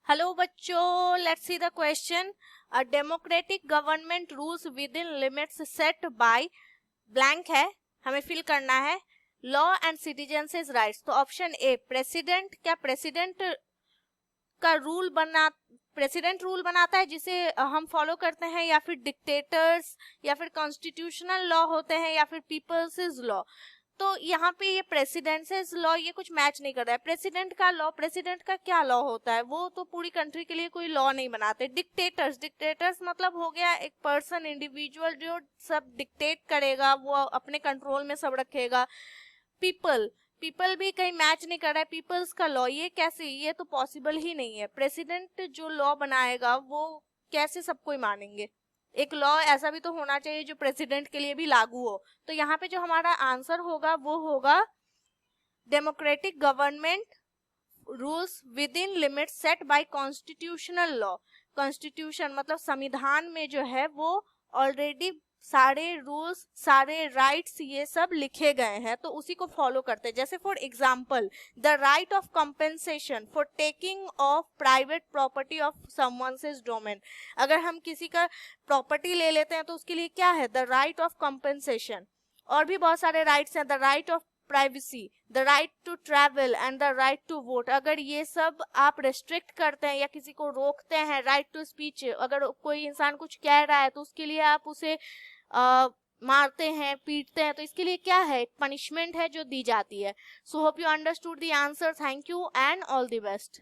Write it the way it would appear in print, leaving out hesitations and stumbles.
Hello बच्चों, let's see the question. A democratic government rules within limits set by blank है, हमें fill करना है. Law and citizens rights. तो option A president. क्या president का प्रेसिडेंट रूल बनाता है जिसे हम फॉलो करते हैं, या फिर डिक्टेटर्स, या फिर कॉन्स्टिट्यूशनल लॉ होते हैं, या फिर पीपल्स लॉ. तो यहाँ पे ये प्रेसिडेंट्स लॉ ये कुछ मैच नहीं कर रहा है. प्रेसिडेंट का लॉ, प्रेसिडेंट का क्या लॉ होता है? वो तो पूरी कंट्री के लिए कोई लॉ नहीं बनाते. डिक्टेटर्स मतलब हो गया एक पर्सन, इंडिविजुअल जो सब डिक्टेट करेगा, वो अपने कंट्रोल में सब रखेगा. पीपल भी कहीं मैच नहीं कर रहा है. पीपल्स का लॉ ये कैसे? ये तो पॉसिबल ही नहीं है. प्रेसिडेंट जो लॉ बनाएगा वो कैसे सबको मानेंगे? एक लॉ ऐसा भी तो होना चाहिए जो प्रेसिडेंट के लिए भी लागू हो. तो यहाँ पे जो हमारा आंसर होगा वो होगा democratic government rules within limit set by constitutional law. Constitution मतलब संविधान में जो है वो ऑलरेडी सारे रूल्स, सारे राइट्स ये सब लिखे गए हैं, तो उसी को फॉलो करते हैं. जैसे for example the right of compensation for taking of private property of someone's domain. अगर हम किसी का प्रॉपर्टी ले लेते हैं तो उसके लिए क्या है? The right of compensation. और भी बहुत सारे राइट्स हैं. The right of privacy, the right to travel and the right to vote. अगर ये सब आप रेस्ट्रिक्ट करते हैं या किसी को रोकते हैं, राइट टू स्पीच, अगर कोई इंसान कुछ कह रहा है तो उसके लिए आप उसे मारते हैं, पीटते हैं, तो इसके लिए क्या है? पनिशमेंट है जो दी जाती है. So hope you understood the answer. Thank you and all the best.